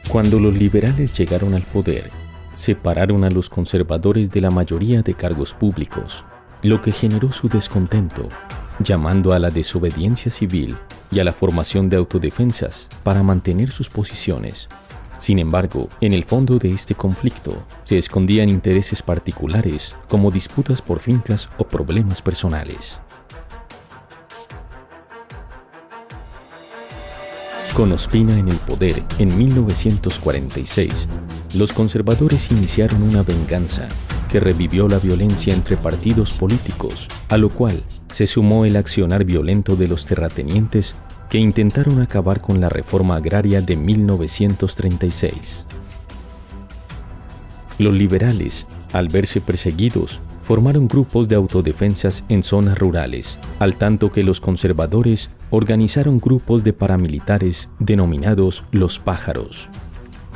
Cuando los liberales llegaron al poder, separaron a los conservadores de la mayoría de cargos públicos, lo que generó su descontento, llamando a la desobediencia civil y a la formación de autodefensas para mantener sus posiciones. Sin embargo, en el fondo de este conflicto se escondían intereses particulares como disputas por fincas o problemas personales. Con Ospina en el poder en 1946, los conservadores iniciaron una venganza que revivió la violencia entre partidos políticos, a lo cual se sumó el accionar violento de los terratenientes que intentaron acabar con la reforma agraria de 1936. Los liberales, al verse perseguidos, formaron grupos de autodefensas en zonas rurales, al tanto que los conservadores organizaron grupos de paramilitares denominados los pájaros.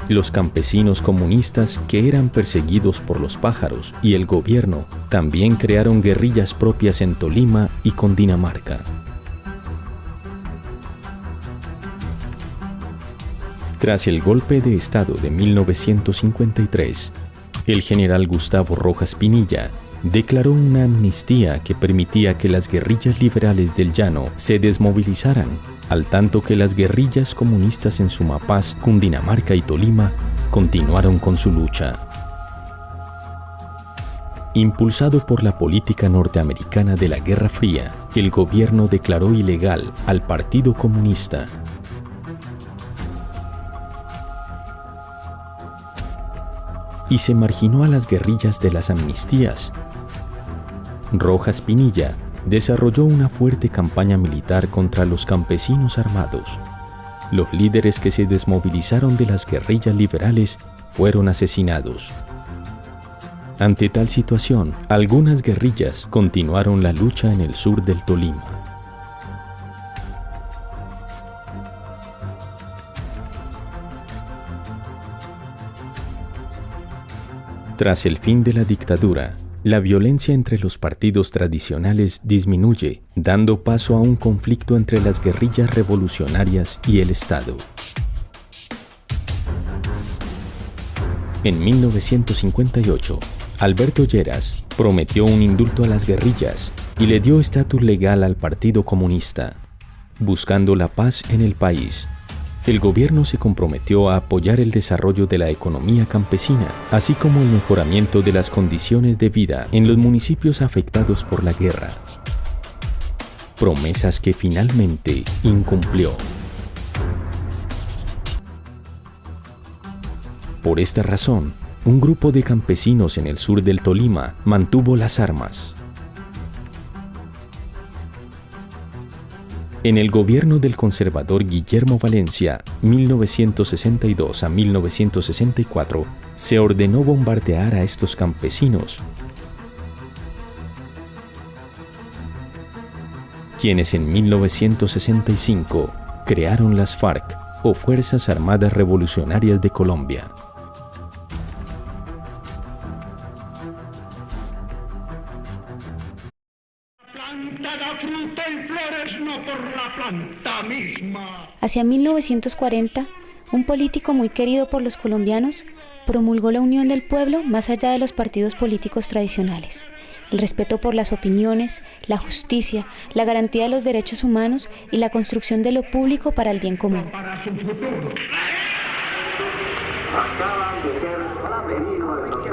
Los campesinos comunistas que eran perseguidos por los pájaros y el gobierno también crearon guerrillas propias en Tolima y Cundinamarca. Tras el golpe de Estado de 1953, el general Gustavo Rojas Pinilla declaró una amnistía que permitía que las guerrillas liberales del llano se desmovilizaran, al tanto que las guerrillas comunistas en Sumapaz, Cundinamarca y Tolima continuaron con su lucha. Impulsado por la política norteamericana de la Guerra Fría, el gobierno declaró ilegal al Partido Comunista. Y se marginó a las guerrillas de las amnistías. Rojas Pinilla desarrolló una fuerte campaña militar contra los campesinos armados. Los líderes que se desmovilizaron de las guerrillas liberales fueron asesinados. Ante tal situación, algunas guerrillas continuaron la lucha en el sur del Tolima. Tras el fin de la dictadura, la violencia entre los partidos tradicionales disminuye, dando paso a un conflicto entre las guerrillas revolucionarias y el Estado. En 1958, Alberto Lleras prometió un indulto a las guerrillas y le dio estatus legal al Partido Comunista, buscando la paz en el país. El gobierno se comprometió a apoyar el desarrollo de la economía campesina, así como el mejoramiento de las condiciones de vida en los municipios afectados por la guerra. Promesas que finalmente incumplió. Por esta razón, un grupo de campesinos en el sur del Tolima mantuvo las armas. En el gobierno del conservador Guillermo Valencia, 1962 a 1964, se ordenó bombardear a estos campesinos, quienes en 1965 crearon las FARC, o Fuerzas Armadas Revolucionarias de Colombia. Hacia 1940, un político muy querido por los colombianos promulgó la unión del pueblo más allá de los partidos políticos tradicionales, el respeto por las opiniones, la justicia, la garantía de los derechos humanos y la construcción de lo público para el bien común.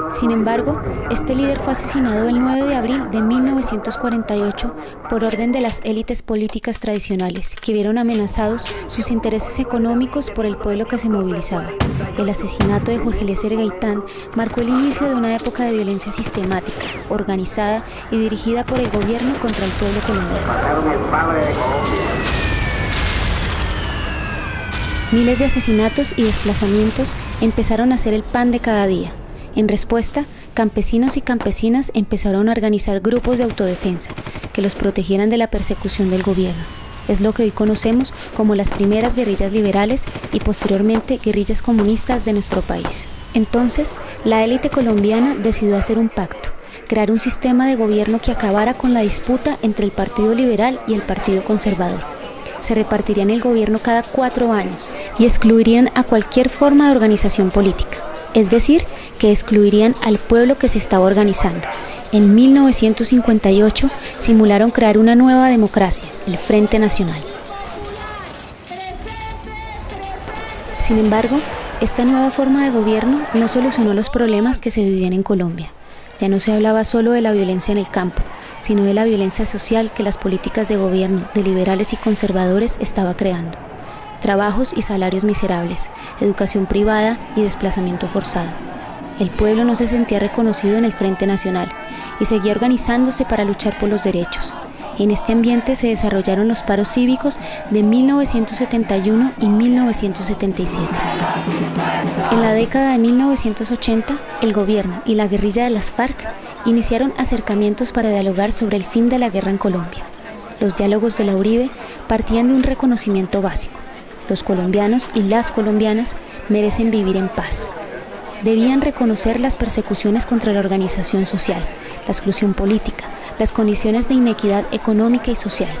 Sin embargo, este líder fue asesinado el 9 de abril de 1948 por orden de las élites políticas tradicionales, que vieron amenazados sus intereses económicos por el pueblo que se movilizaba. El asesinato de Jorge Eliezer Gaitán marcó el inicio de una época de violencia sistemática, organizada y dirigida por el gobierno contra el pueblo colombiano. Miles de asesinatos y desplazamientos empezaron a ser el pan de cada día. En respuesta, campesinos y campesinas empezaron a organizar grupos de autodefensa que los protegieran de la persecución del gobierno. Es lo que hoy conocemos como las primeras guerrillas liberales y posteriormente guerrillas comunistas de nuestro país. Entonces, la élite colombiana decidió hacer un pacto, crear un sistema de gobierno que acabara con la disputa entre el Partido Liberal y el Partido Conservador. Se repartirían el gobierno cada 4 años, y excluirían a cualquier forma de organización política, es decir, que excluirían al pueblo que se estaba organizando. En 1958 simularon crear una nueva democracia, el Frente Nacional. Sin embargo, esta nueva forma de gobierno no solucionó los problemas que se vivían en Colombia. Ya no se hablaba solo de la violencia en el campo, sino de la violencia social que las políticas de gobierno de liberales y conservadores estaba creando. Trabajos y salarios miserables, educación privada y desplazamiento forzado. El pueblo no se sentía reconocido en el Frente Nacional y seguía organizándose para luchar por los derechos. En este ambiente se desarrollaron los paros cívicos de 1971 y 1977. En la década de 1980, el gobierno y la guerrilla de las FARC iniciaron acercamientos para dialogar sobre el fin de la guerra en Colombia. Los diálogos de la Uribe partían de un reconocimiento básico. Los colombianos y las colombianas merecen vivir en paz. Debían reconocer las persecuciones contra la organización social, la exclusión política, las condiciones de inequidad económica y social.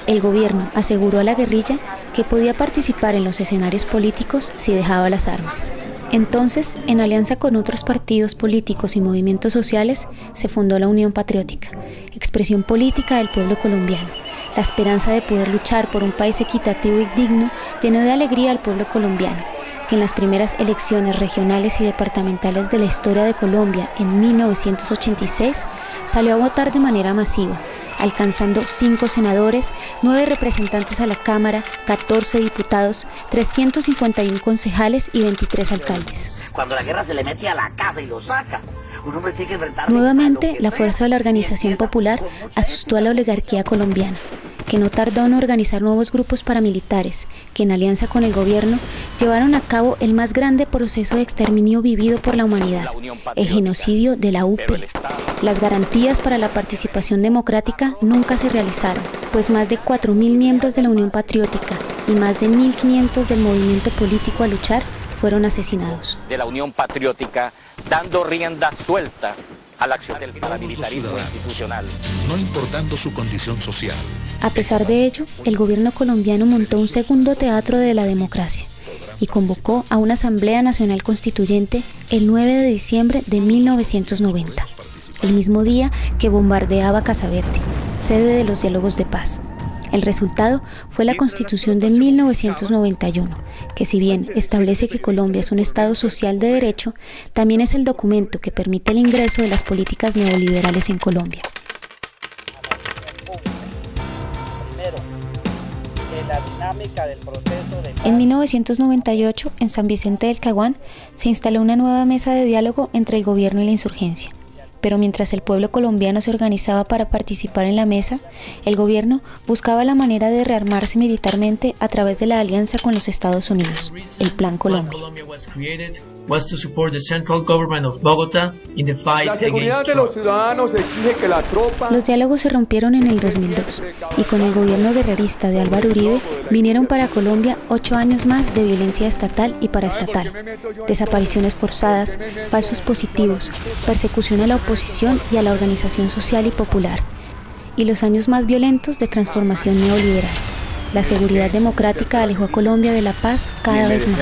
El gobierno aseguró a la guerrilla que podía participar en los escenarios políticos si dejaba las armas. Entonces, en alianza con otros partidos políticos y movimientos sociales, se fundó la Unión Patriótica, expresión política del pueblo colombiano. La esperanza de poder luchar por un país equitativo y digno llenó de alegría al pueblo colombiano, que en las primeras elecciones regionales y departamentales de la historia de Colombia en 1986 salió a votar de manera masiva, alcanzando 5 senadores, 9 representantes a la Cámara, 14 diputados, 351 concejales y 23 alcaldes. Cuando la guerra se le mete a la casa y lo saca, un hombre tiene que enfrentarse. Nuevamente, la fuerza de la organización popular asustó a la oligarquía colombiana, que no tardó en organizar nuevos grupos paramilitares, que en alianza con el gobierno llevaron a cabo el más grande proceso de exterminio vivido por la humanidad, el genocidio de la UP. Las garantías para la participación democrática nunca se realizaron, pues más de 4.000 miembros de la Unión Patriótica y más de 1.500 del movimiento político a luchar fueron asesinados. De la Unión Patriótica, dando rienda suelta a la acción del paramilitarismo institucional, no importando su condición social. A pesar de ello, el gobierno colombiano montó un segundo teatro de la democracia y convocó a una Asamblea Nacional Constituyente el 9 de diciembre de 1990, el mismo día que bombardeaba Casa Verde, sede de los diálogos de paz. El resultado fue la Constitución de 1991, que si bien establece que Colombia es un Estado social de derecho, también es el documento que permite el ingreso de las políticas neoliberales en Colombia. En 1998, en San Vicente del Caguán, se instaló una nueva mesa de diálogo entre el gobierno y la insurgencia. Pero mientras el pueblo colombiano se organizaba para participar en la mesa, el gobierno buscaba la manera de rearmarse militarmente a través de la alianza con los Estados Unidos, el Plan Colombia. La seguridad de los ciudadanos exige que la tropa... Los diálogos se rompieron en el 2002 y con el gobierno guerrerista de Álvaro Uribe vinieron para Colombia 8 años más de violencia estatal y paraestatal, desapariciones forzadas, falsos positivos, persecución a la oposición y a la organización social y popular, y los años más violentos de transformación neoliberal. La seguridad democrática alejó a Colombia de la paz cada vez más.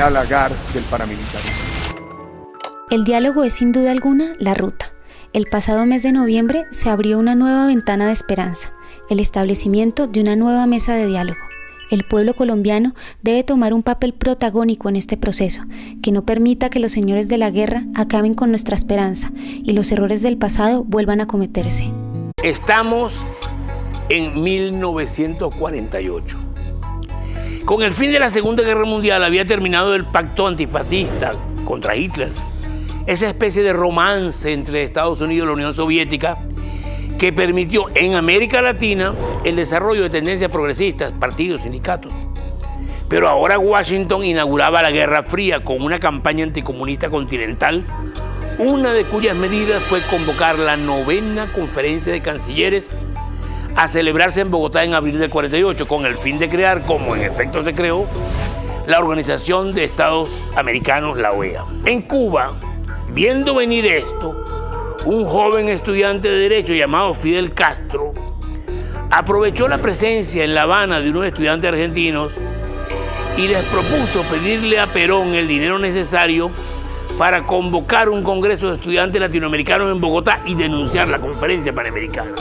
El diálogo es sin duda alguna la ruta. El pasado mes de noviembre se abrió una nueva ventana de esperanza, el establecimiento de una nueva mesa de diálogo. El pueblo colombiano debe tomar un papel protagónico en este proceso, que no permita que los señores de la guerra acaben con nuestra esperanza y los errores del pasado vuelvan a cometerse. Estamos en 1948. Con el fin de la Segunda Guerra Mundial había terminado el pacto antifascista contra Hitler, esa especie de romance entre Estados Unidos y la Unión Soviética que permitió en América Latina el desarrollo de tendencias progresistas, partidos, sindicatos. Pero ahora Washington inauguraba la Guerra Fría con una campaña anticomunista continental, una de cuyas medidas fue convocar la 9ª Conferencia de Cancilleres a celebrarse en Bogotá en abril del 48, con el fin de crear, como en efecto se creó, la Organización de Estados Americanos, la OEA. En Cuba, viendo venir esto, un joven estudiante de Derecho llamado Fidel Castro aprovechó la presencia en La Habana de unos estudiantes argentinos y les propuso pedirle a Perón el dinero necesario para convocar un congreso de estudiantes latinoamericanos en Bogotá y denunciar la conferencia panamericana.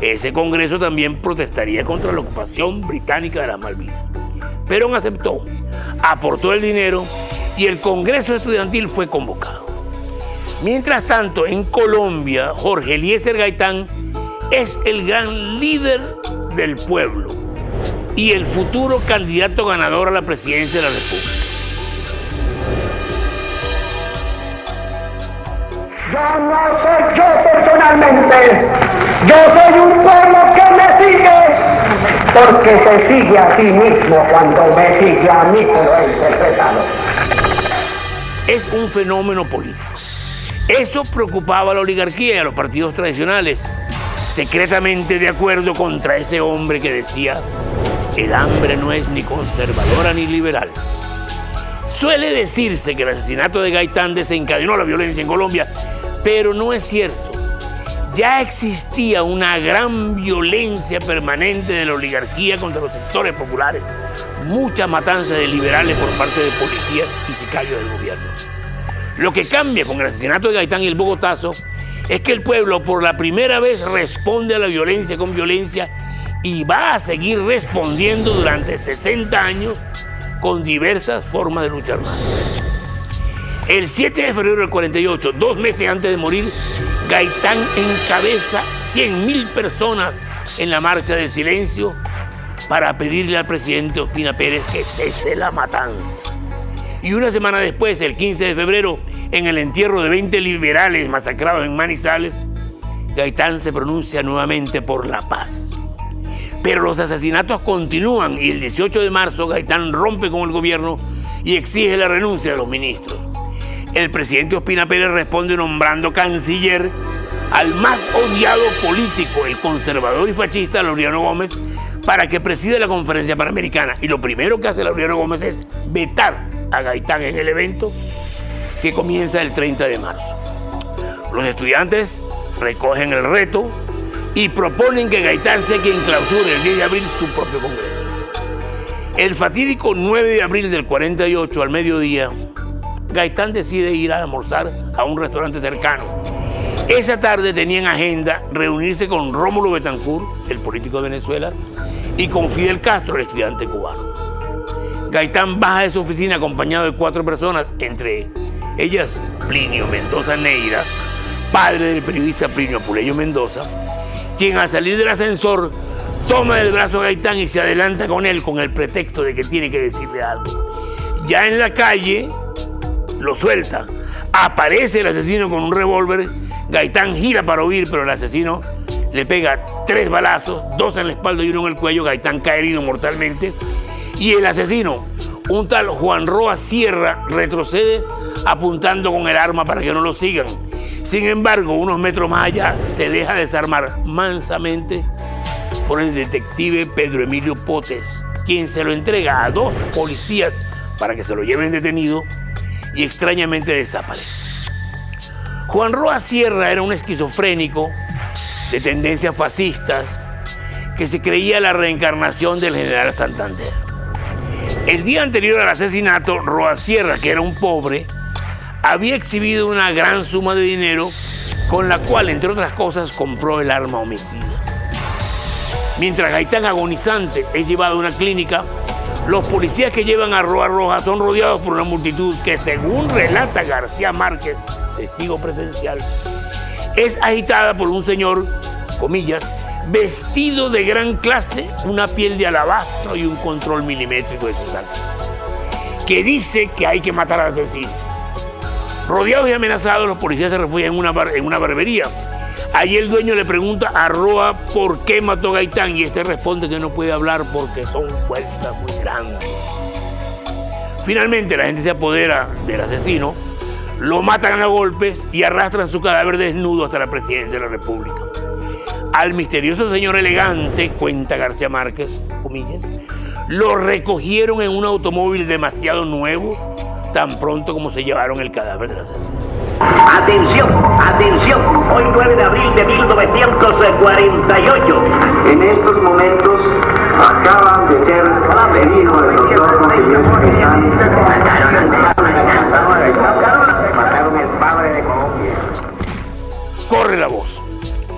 Ese congreso también protestaría contra la ocupación británica de las Malvinas. Perón aceptó, aportó el dinero y el congreso estudiantil fue convocado. Mientras tanto, en Colombia, Jorge Eliezer Gaitán es el gran líder del pueblo y el futuro candidato ganador a la presidencia de la República. Yo no soy yo personalmente, yo soy un pueblo que me sigue, porque se sigue a sí mismo cuando me sigue a mí, pero he interpretado. Es un fenómeno político. Eso preocupaba a la oligarquía y a los partidos tradicionales, secretamente de acuerdo contra ese hombre que decía: el hambre no es ni conservadora ni liberal. Suele decirse que el asesinato de Gaitán desencadenó la violencia en Colombia, pero no es cierto. Ya existía una gran violencia permanente de la oligarquía contra los sectores populares, mucha matanza de liberales por parte de policías y sicarios del gobierno. Lo que cambia con el asesinato de Gaitán y el Bogotazo es que el pueblo por la primera vez responde a la violencia con violencia y va a seguir respondiendo durante 60 años con diversas formas de lucha armada. El 7 de febrero del 48, 2 meses antes de morir, Gaitán encabeza 100.000 personas en la Marcha del Silencio para pedirle al presidente Ospina Pérez que cese la matanza. Y una semana después, el 15 de febrero, en el entierro de 20 liberales masacrados en Manizales, Gaitán se pronuncia nuevamente por la paz. Pero los asesinatos continúan y el 18 de marzo Gaitán rompe con el gobierno y exige la renuncia de los ministros. El presidente Ospina Pérez responde nombrando canciller al más odiado político, el conservador y fascista Laureano Gómez, para que presida la conferencia panamericana. Y lo primero que hace Laureano Gómez es vetar a Gaitán en el evento que comienza el 30 de marzo. Los estudiantes recogen el reto y proponen que Gaitán sea quien clausure el 10 de abril su propio congreso. El fatídico 9 de abril del 48 al mediodía, Gaitán decide ir a almorzar a un restaurante cercano. Esa tarde tenía en agenda reunirse con Rómulo Betancourt, el político de Venezuela, y con Fidel Castro, el estudiante cubano. Gaitán baja de su oficina acompañado de 4 personas, entre ellas Plinio Mendoza Neira, padre del periodista Plinio Puleyo Mendoza, quien al salir del ascensor toma del brazo a Gaitán y se adelanta con él con el pretexto de que tiene que decirle algo. Ya en la calle lo suelta, aparece el asesino con un revólver, Gaitán gira para huir, pero el asesino le pega 3 balazos, 2 en la espalda y 1 en el cuello. Gaitán cae herido mortalmente y el asesino, un tal Juan Roa Sierra, retrocede apuntando con el arma para que no lo sigan. Sin embargo, unos metros más allá se deja desarmar mansamente por el detective Pedro Emilio Potes, quien se lo entrega a 2 policías para que se lo lleven detenido y extrañamente desaparece. Juan Roa Sierra era un esquizofrénico de tendencias fascistas que se creía la reencarnación del general Santander. El día anterior al asesinato, Roa Sierra, que era un pobre, había exhibido una gran suma de dinero con la cual, entre otras cosas, compró el arma homicida. Mientras Gaitán, agonizante, es llevado a una clínica, los policías que llevan a Roa Roja son rodeados por una multitud que, según relata García Márquez, testigo presencial, es agitada por un señor, comillas, vestido de gran clase, una piel de alabastro y un control milimétrico de su sangre, que dice que hay que matar al asesino. Rodeados y amenazados, los policías se refugian en una barbería. Allí el dueño le pregunta a Roa por qué mató a Gaitán y este responde que no puede hablar porque son fuerzas muy grandes. Finalmente la gente se apodera del asesino, lo matan a golpes y arrastran su cadáver desnudo hasta la presidencia de la República. Al misterioso señor elegante, cuenta García Márquez, comillas, lo recogieron en un automóvil demasiado nuevo, tan pronto como se llevaron el cadáver del asesino. Atención, atención, hoy 9 de abril de 1948. En estos momentos acaban de ser pedidos el doctor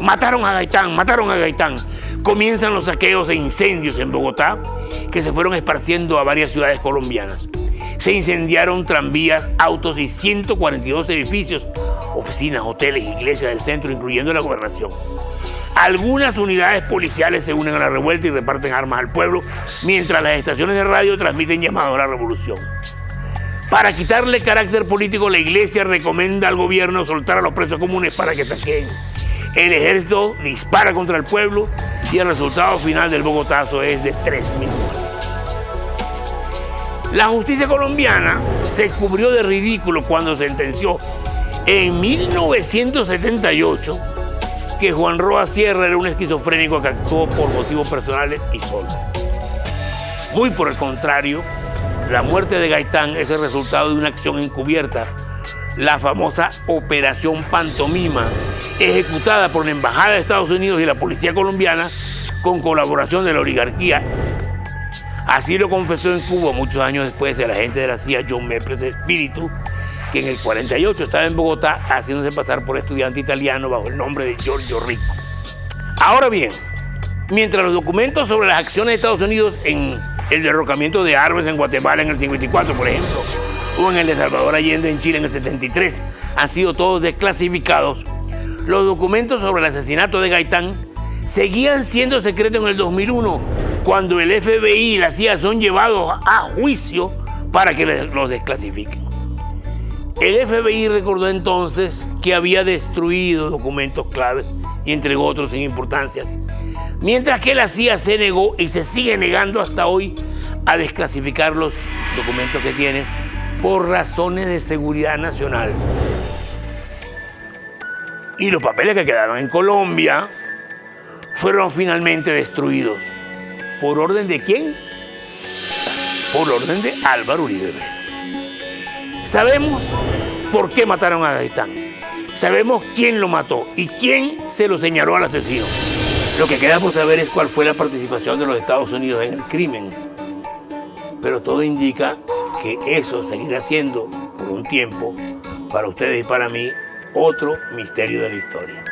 Mataron a Gaitán, mataron a Gaitán. Comienzan los saqueos e incendios en Bogotá que se fueron esparciendo a varias ciudades colombianas. Se incendiaron tranvías, autos y 142 edificios, oficinas, hoteles, iglesias del centro, incluyendo la gobernación. Algunas unidades policiales se unen a la revuelta y reparten armas al pueblo, mientras las estaciones de radio transmiten llamados a la revolución. Para quitarle carácter político, la iglesia recomienda al gobierno soltar a los presos comunes para que saqueen. El ejército dispara contra el pueblo y el resultado final del Bogotazo es de 3.000 muertos. La justicia colombiana se cubrió de ridículo cuando sentenció en 1978 que Juan Roa Sierra era un esquizofrénico que actuó por motivos personales y solo. Muy por el contrario, la muerte de Gaitán es el resultado de una acción encubierta, la famosa Operación Pantomima, ejecutada por la Embajada de Estados Unidos y la Policía Colombiana con colaboración de la oligarquía. Así lo confesó en Cuba muchos años después el agente de la CIA, John Mepres Espíritu, que en el 48 estaba en Bogotá haciéndose pasar por estudiante italiano bajo el nombre de Giorgio Rico. Ahora bien, mientras los documentos sobre las acciones de Estados Unidos en el derrocamiento de Arbenz en Guatemala en el 54, por ejemplo, o en el de Salvador Allende en Chile en el 73, han sido todos desclasificados, los documentos sobre el asesinato de Gaitán seguían siendo secretos en el 2001, cuando el FBI y la CIA son llevados a juicio para que los desclasifiquen. El FBI recordó entonces que había destruido documentos claves y entregó otros sin importancia, mientras que la CIA se negó y se sigue negando hasta hoy a desclasificar los documentos que tienen por razones de seguridad nacional. Y los papeles que quedaron en Colombia fueron finalmente destruidos. ¿Por orden de quién? Por orden de Álvaro Uribe Vélez. Sabemos por qué mataron a Gaitán. Sabemos quién lo mató y quién se lo señaló al asesino. Lo que queda por saber es cuál fue la participación de los Estados Unidos en el crimen. Pero todo indica que eso seguirá siendo, por un tiempo, para ustedes y para mí, otro misterio de la historia.